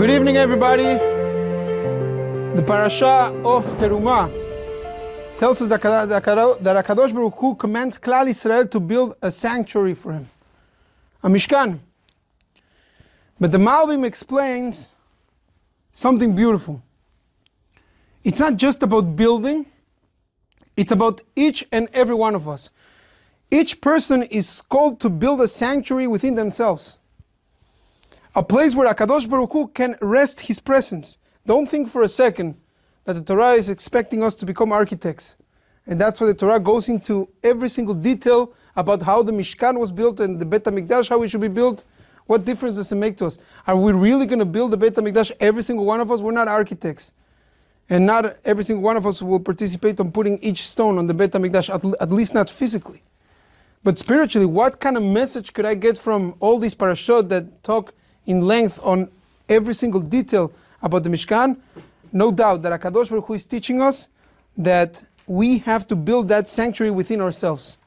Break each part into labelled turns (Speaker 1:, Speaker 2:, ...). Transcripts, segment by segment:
Speaker 1: Good evening, everybody. The parasha of Terumah tells us that HaKadosh Baruch Hu commands Klal Yisrael to build a sanctuary for him, a Mishkan. But the Malbim explains something beautiful. It's not just about building, it's about each and every one of us. Each person is called to build a sanctuary within themselves. A place where HaKadosh Baruch Hu can rest His presence. Don't think for a second that the Torah is expecting us to become architects. And that's why the Torah goes into every single detail about how the Mishkan was built and the Beit HaMikdash, how it should be built. What difference does it make to us? Are we really going to build the Beit HaMikdash, every single one of us? We're not architects. And not every single one of us will participate on putting each stone on the Beit HaMikdash, at least not physically. But spiritually, what kind of message could I get from all these parashot that talk in length on every single detail about the Mishkan? No doubt that HaKadosh Baruch Hu is teaching us that we have to build that sanctuary within ourselves.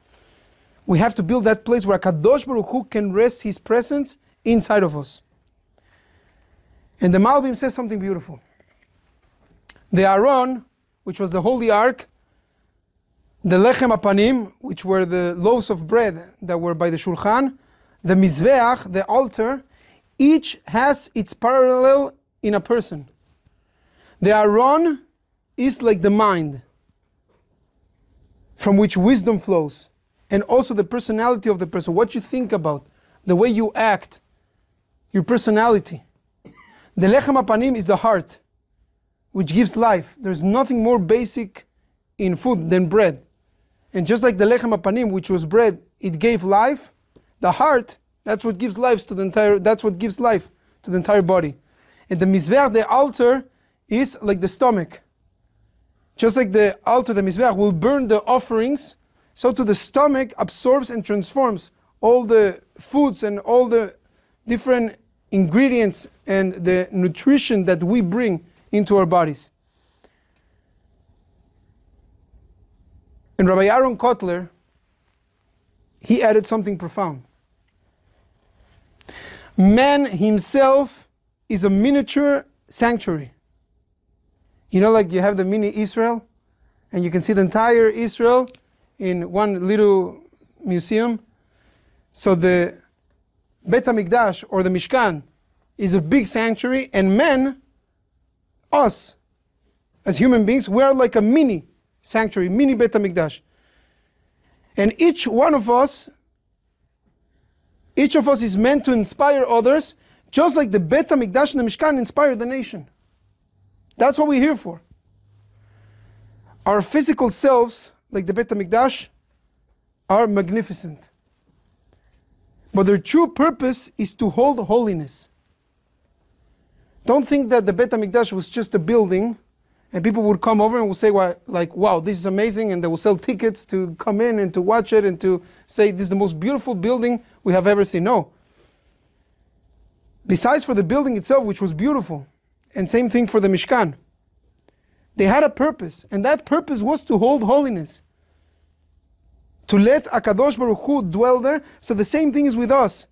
Speaker 1: We have to build that place where HaKadosh Baruch Hu can rest His presence inside of us. And the Malbim says something beautiful. The Aron, which was the holy ark, the Lechem Apanim, which were the loaves of bread that were by the Shulchan, the Mizbeach, the altar, each has its parallel in a person. The Aron is like the mind, from which wisdom flows, and also the personality of the person, what you think about, the way you act, your personality. The Lechem Apanim is the heart, which gives life. There's nothing more basic in food than bread. And just like the Lechem Apanim, which was bread, it gave life, the heart, that's what gives life to the entire body. And the Mizbeach, the altar, is like the stomach. Just like the altar, the Mizbeach, will burn the offerings, so too the stomach absorbs and transforms all the foods and all the different ingredients and the nutrition that we bring into our bodies. And Rabbi Aaron Kotler, he added something profound. Man himself is a miniature sanctuary. You know, like you have the mini Israel, and you can see the entire Israel in one little museum. So the Beit HaMikdash, or the Mishkan, is a big sanctuary, and men, us, as human beings, we are like a mini sanctuary, mini Beit HaMikdash. And each of us is meant to inspire others, just like the Beit HaMikdash and the Mishkan inspired the nation. That's what we're here for. Our physical selves, like the Beit HaMikdash, are magnificent. But their true purpose is to hold holiness. Don't think that the Beit HaMikdash was just a building and people would come over and will say, wow, this is amazing, and they will sell tickets to come in and to watch it and to say, this is the most beautiful building we have ever seen. No. Besides for the building itself, which was beautiful, and same thing for the Mishkan, they had a purpose, and that purpose was to hold holiness, to let HaKadosh Baruch Hu dwell there. So the same thing is with us.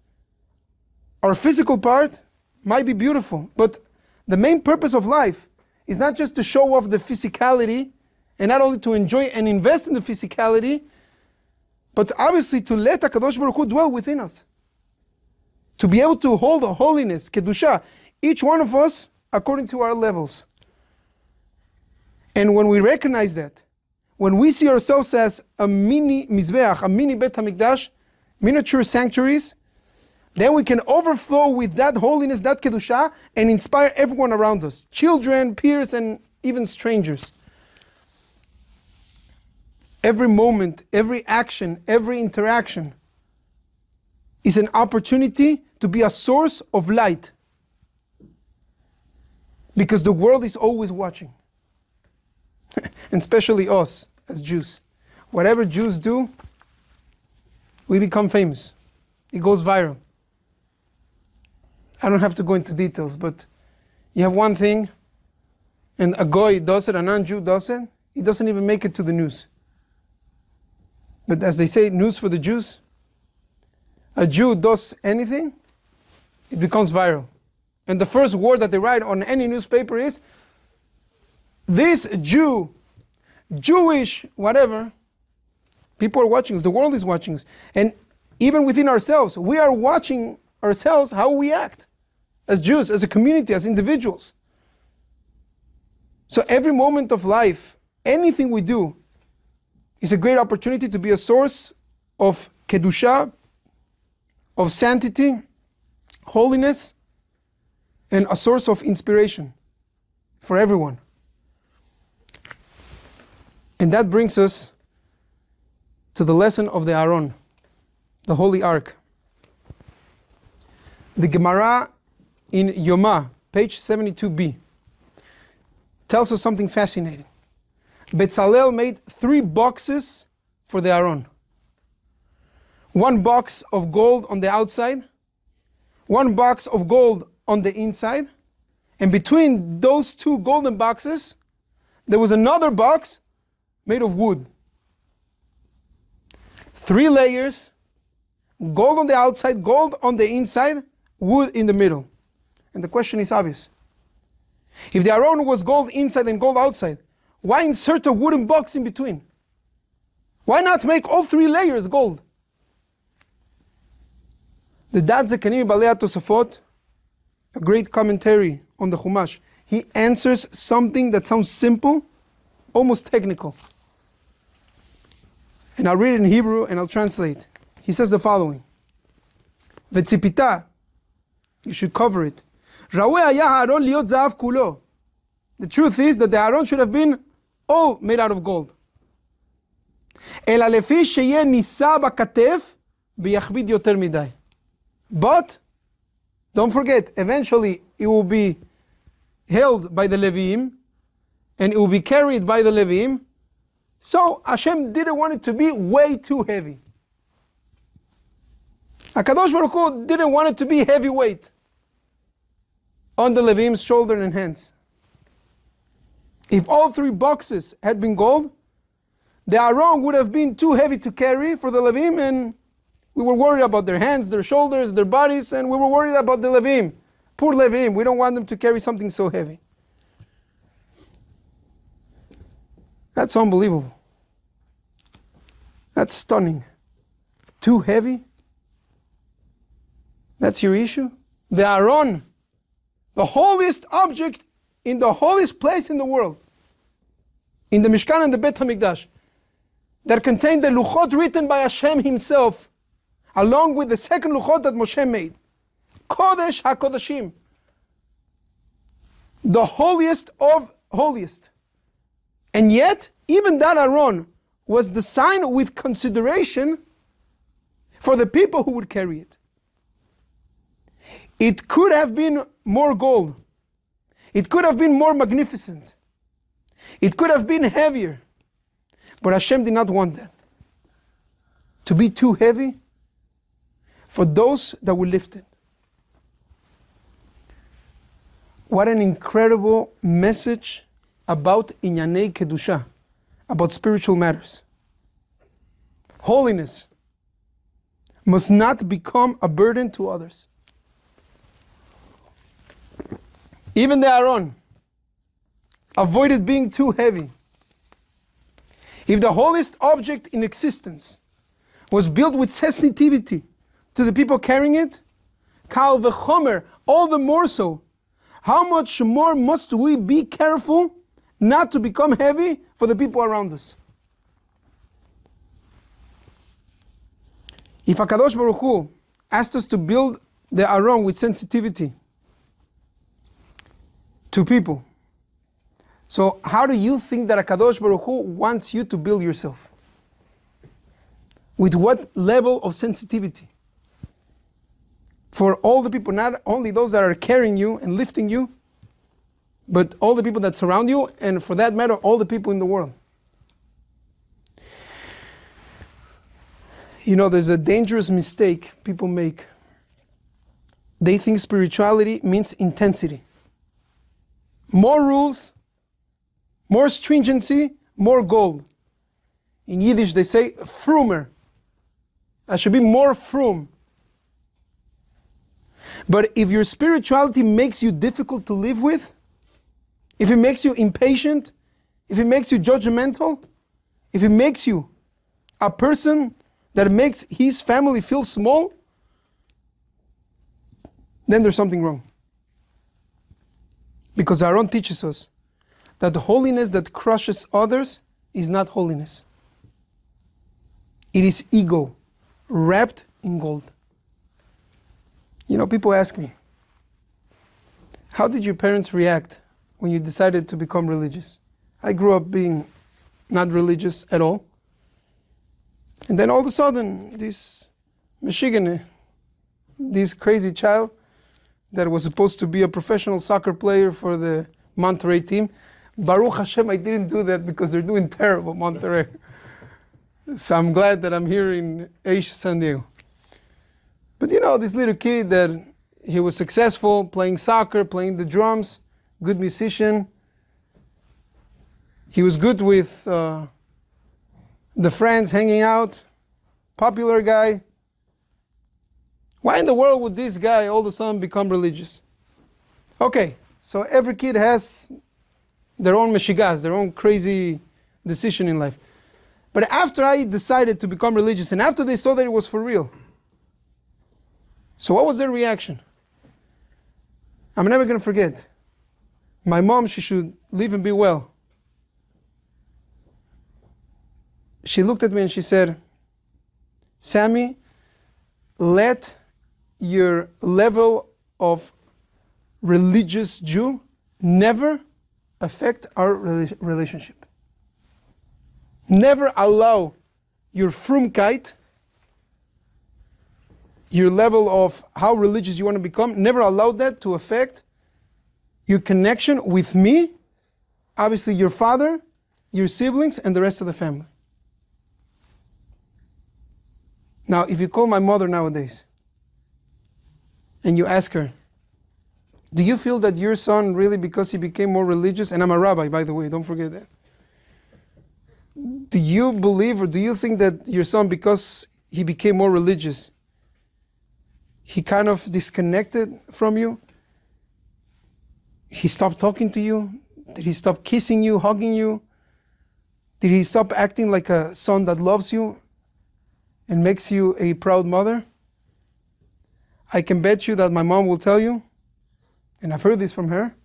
Speaker 1: Our physical part might be beautiful, but the main purpose of life is not just to show off the physicality, and not only to enjoy and invest in the physicality, but obviously to let HaKadosh Baruch Hu dwell within us. To be able to hold a holiness, kedusha, each one of us according to our levels. And when we recognize that, when we see ourselves as a mini Mizbeach, a mini Beit HaMikdash, miniature sanctuaries, then we can overflow with that holiness, that kedusha, and inspire everyone around us, children, peers, and even strangers. Every moment, every action, every interaction is an opportunity to be a source of light. Because the world is always watching. And especially us as Jews. Whatever Jews do, we become famous. It goes viral. I don't have to go into details, but you have one thing, and a goy does it, a non-Jew does it, it doesn't even make it to the news. But as they say, news for the Jews. A Jew does anything, it becomes viral. and the first word that they write on any newspaper is, this Jew, Jewish, whatever, people are watching us, the world is watching us. And even within ourselves, we are watching ourselves how we act as Jews, as a community, as individuals. So every moment of life, anything we do, is a great opportunity to be a source of kedusha, of sanctity, holiness, and a source of inspiration for everyone. And that brings us to the lesson of the Aron, the Holy Ark. The Gemara in Yoma, page 72b, tells us something fascinating. Betzalel made 3 boxes for the Aron. 1 box of gold on the outside, 1 box of gold on the inside, and between those 2 golden boxes, there was another box made of wood. 3 layers, gold on the outside, gold on the inside, wood in the middle. And the question is obvious. If the Aron was gold inside and gold outside, why insert a wooden box in between? Why not make all 3 layers gold? The Dad Zekanim Balei Tosafot, a great commentary on the Chumash, he answers something that sounds simple, almost technical. And I'll read it in Hebrew and I'll translate. He says the following: V'tzipita, you should cover it. Ra'ui haya ha'aron liot za'av kulo. The truth is that the Aron should have been all made out of gold. Ela lefi sheyeh nisa b'katef v'yachbid yoter midai. But don't forget, eventually it will be held by the Leviim and it will be carried by the Leviim. So Hashem didn't want it to be way too heavy. HaKadosh Baruch Hu didn't want it to be heavyweight on the Leviim's shoulder and hands. If all 3 boxes had been gold, the Aron would have been too heavy to carry for the Leviim, and we were worried about their hands, their shoulders, their bodies, and we were worried about the Leviim. Poor Leviim, we don't want them to carry something so heavy. That's unbelievable. That's stunning. Too heavy? That's your issue? The Aron, the holiest object in the holiest place in the world, in the Mishkan and the Bet HaMikdash, that contained the Luchot written by Hashem himself, along with the second Luchot that Moshe made. Kodesh HaKodashim. The holiest of holiest. And yet, even that Aron was designed with consideration for the people who would carry it. It could have been more gold. It could have been more magnificent. It could have been heavier. But Hashem did not want that to be too heavy for those that will lift it. What an incredible message about Inyanei Kedusha, about spiritual matters. Holiness must not become a burden to others. Even the Aron avoided being too heavy. If the holiest object in existence was built with sensitivity to the people carrying it, Kal v'chomer, all the more so, how much more must we be careful not to become heavy for the people around us? If HaKadosh Baruch Hu asked us to build the Aron with sensitivity to people, so how do you think that HaKadosh Baruch Hu wants you to build yourself? With what level of sensitivity? For all the people, not only those that are carrying you and lifting you, but all the people that surround you, and for that matter, all the people in the world. You know, there's a dangerous mistake people make. They think spirituality means intensity. More rules, more stringency, more gold. In Yiddish they say, frumer. I should be more frum. But if your spirituality makes you difficult to live with, if it makes you impatient, if it makes you judgmental, if it makes you a person that makes his family feel small, then there's something wrong. Because Aaron teaches us that the holiness that crushes others is not holiness. It is ego wrapped in gold. You know, people ask me, how did your parents react when you decided to become religious? I grew up being not religious at all. And then all of a sudden, this Michigan, this crazy child that was supposed to be a professional soccer player for the Monterey team, Baruch Hashem, I didn't do that because they're doing terrible, Monterey. So I'm glad that I'm here in Aish, San Diego. But you know, this little kid that he was successful playing soccer, playing the drums, good musician. He was good with the friends, hanging out, popular guy. Why in the world would this guy all of a sudden become religious? Okay, so every kid has their own meshigas, their own crazy decision in life. But after I decided to become religious, and after they saw that it was for real, so what was their reaction? I'm never going to forget. My mom, she should live and be well. She looked at me and she said, Samy, let your level of religious Jew never affect our relationship. Never allow your frumkeit, your level of how religious you want to become, never allow that to affect your connection with me, obviously your father, your siblings, and the rest of the family. Now, if you call my mother nowadays and you ask her, do you feel that your son really, because he became more religious, and I'm a rabbi, by the way, don't forget that. Do you believe or do you think that your son, because he became more religious, he kind of disconnected from you? He stopped talking to you? Did he stop kissing you, hugging you? Did he stop acting like a son that loves you and makes you a proud mother? I can bet you that my mom will tell you, and I've heard this from her,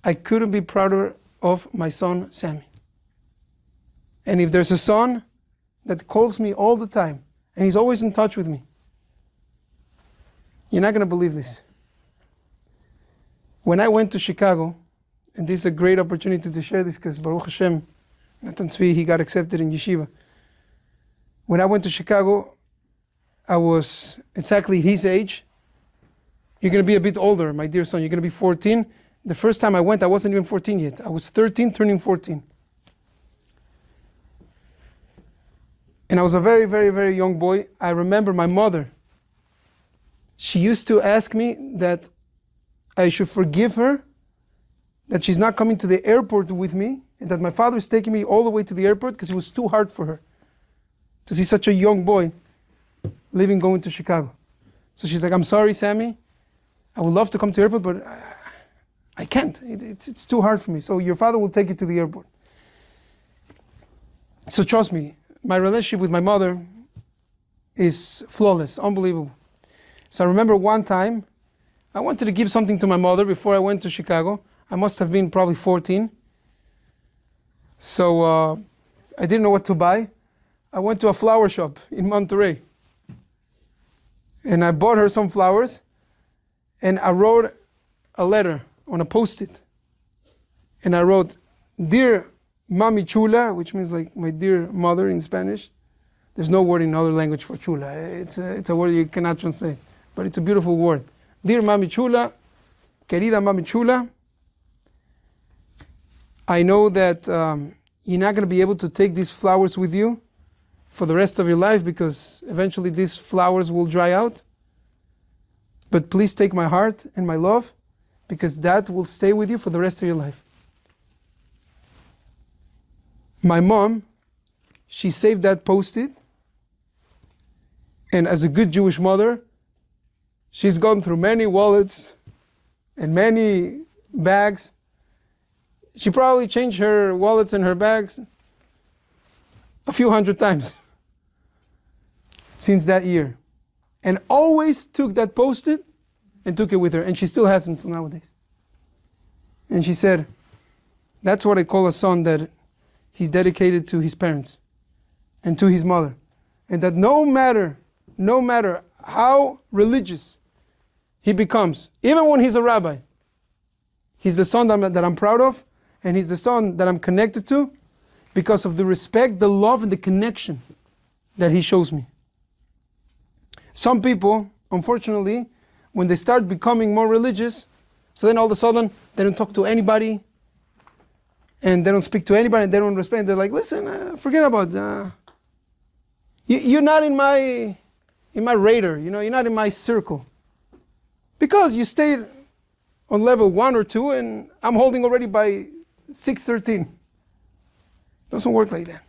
Speaker 1: I couldn't be prouder of my son, Samy. And if there's a son that calls me all the time, and he's always in touch with me, you're not going to believe this. When I went to Chicago, and this is a great opportunity to share this because Baruch Hashem, Natan Tzvi, he got accepted in yeshiva. When I went to Chicago, I was exactly his age. You're going to be a bit older, my dear son. You're going to be 14. The first time I went, I wasn't even 14 yet. I was 13, turning 14. And I was a very, very, very young boy. I remember my mother. She used to ask me that I should forgive her, that she's not coming to the airport with me, and that my father is taking me all the way to the airport because it was too hard for her to see such a young boy leaving, going to Chicago. So she's like, I'm sorry, Samy. I would love to come to the airport, but I can't. It's too hard for me. So your father will take you to the airport. So trust me, my relationship with my mother is flawless, unbelievable. So I remember one time, I wanted to give something to my mother before I went to Chicago. I must have been probably 14. So I didn't know what to buy. I went to a flower shop in Monterey. And I bought her some flowers. And I wrote a letter on a Post-it. And I wrote, Dear Mami Chula, which means like my dear mother in Spanish. There's no word in other language for chula. It's a word you cannot translate. But it's a beautiful word. Dear Mami Chula, querida Mami Chula, I know that you're not going to be able to take these flowers with you for the rest of your life because eventually these flowers will dry out. But please take my heart and my love because that will stay with you for the rest of your life. My mom, she saved that Post-it, and as a good Jewish mother, She's gone through many wallets and many bags. She probably changed her wallets and her bags a few hundred times since that year. And always took that Post-it and took it with her. And she still has it until nowadays. And she said, that's what I call a son that he's dedicated to his parents and to his mother. And that no matter how religious he becomes, even when he's a rabbi, he's the son that I'm proud of, and he's the son that I'm connected to because of the respect, the love, and the connection that he shows me. Some people, unfortunately, when they start becoming more religious, so then all of a sudden they don't talk to anybody, and they don't speak to anybody, and they don't respect. They're like, listen, forget about you're not in my radar. You're not in my circle, because you stayed on level 1 or 2, and I'm holding already by 613. Doesn't work like that.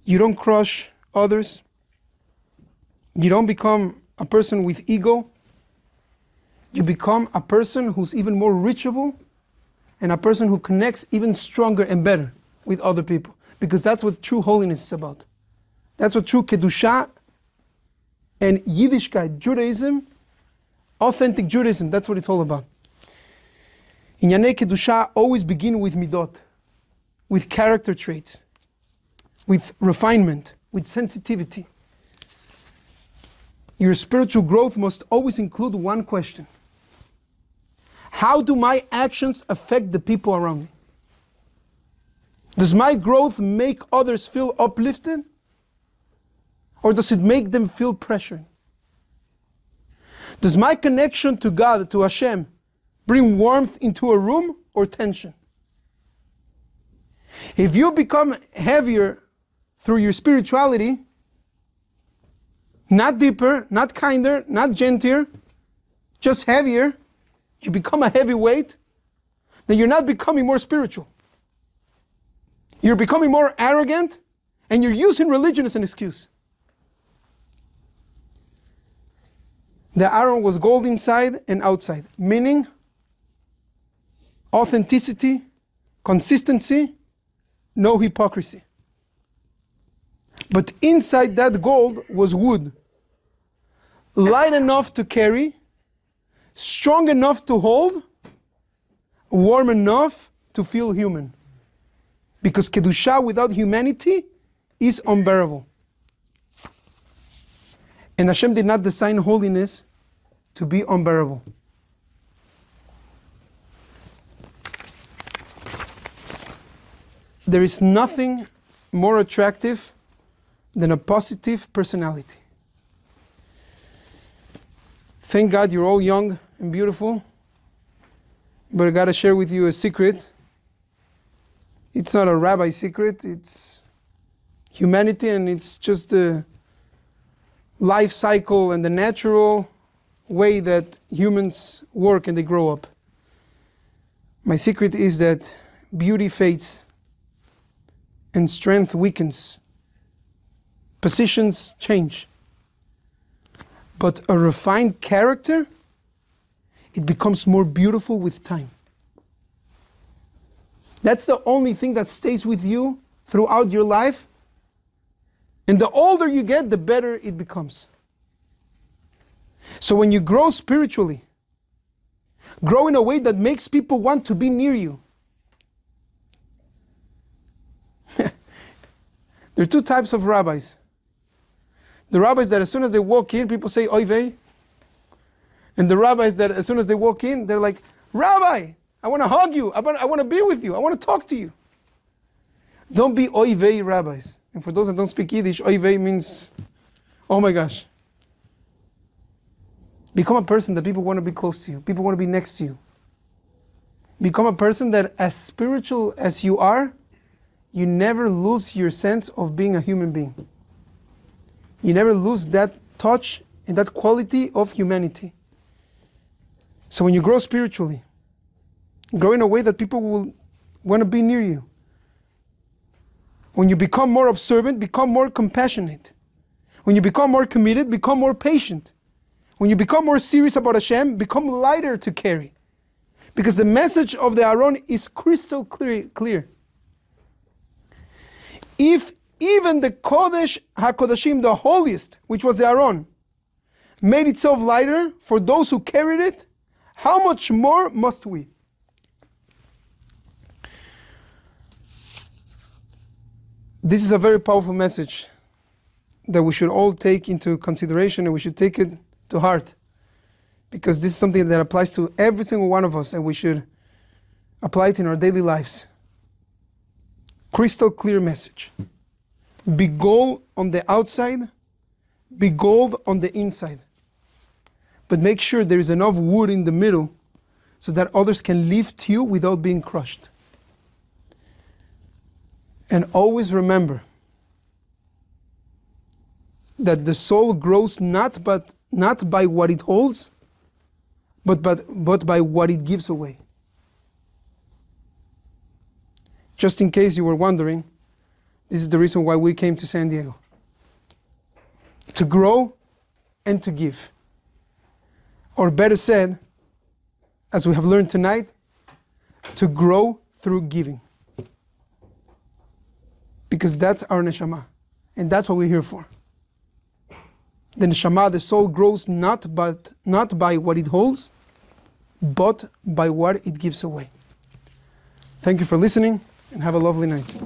Speaker 1: You don't crush others. You don't become a person with ego. You become a person who's even more reachable, and a person who connects even stronger and better with other people. Because that's what true holiness is about. That's what true Kedusha and Yiddishkeit, Judaism, authentic Judaism, that's what it's all about. Inyanei Kedusha always begin with midot, with character traits, with refinement, with sensitivity. Your spiritual growth must always include one question. How do my actions affect the people around me? Does my growth make others feel uplifted? Or does it make them feel pressured? Does my connection to God, to Hashem, bring warmth into a room or tension? If you become heavier through your spirituality, not deeper, not kinder, not gentler, just heavier, you become a heavyweight, then you're not becoming more spiritual. You're becoming more arrogant, and you're using religion as an excuse. The Aaron was gold inside and outside, meaning authenticity, consistency, no hypocrisy. But inside that gold was wood, light enough to carry, strong enough to hold, warm enough to feel human. Because Kedusha without humanity is unbearable. And Hashem did not design holiness to be unbearable. There is nothing more attractive than a positive personality. Thank God you're all young and beautiful, but I gotta share with you a secret. It's not a rabbi secret, it's humanity, and it's just the life cycle and the natural way that humans work and they grow up. My secret is that beauty fades and strength weakens. Positions change. But a refined character, it becomes more beautiful with time. That's the only thing that stays with you throughout your life. And the older you get, the better it becomes. So when you grow spiritually, grow in a way that makes people want to be near you. There are two types of rabbis. The rabbis that as soon as they walk in, people say, Oy vey. And the rabbis that as soon as they walk in, they're like, Rabbi, I want to hug you. I want to be with you. I want to talk to you. Don't be Oy vey rabbis. And for those that don't speak Yiddish, Oy vey means, oh my gosh. Become a person that people want to be close to you. People want to be next to you. Become a person that as spiritual as you are, you never lose your sense of being a human being. You never lose that touch and that quality of humanity. So when you grow spiritually, grow in a way that people will want to be near you. When you become more observant, become more compassionate. When you become more committed, become more patient. When you become more serious about Hashem, become lighter to carry. Because the message of the Aron is crystal clear. If even the Kodesh HaKodashim, the holiest, which was the Aron, made itself lighter for those who carried it, how much more must we? This is a very powerful message that we should all take into consideration, and we should take it to heart, because this is something that applies to every single one of us, and we should apply it in our daily lives. Crystal clear message. Be gold on the outside, be gold on the inside. But make sure there is enough wood in the middle so that others can lift you without being crushed. And always remember that the soul grows not by what it holds, but by what it gives away. Just in case you were wondering, this is the reason why we came to San Diego. To grow and to give. Or better said, as we have learned tonight, to grow through giving. Because that's our neshama. And that's what we're here for. The neshama, the soul, grows not by what it holds, but by what it gives away. Thank you for listening, and have a lovely night.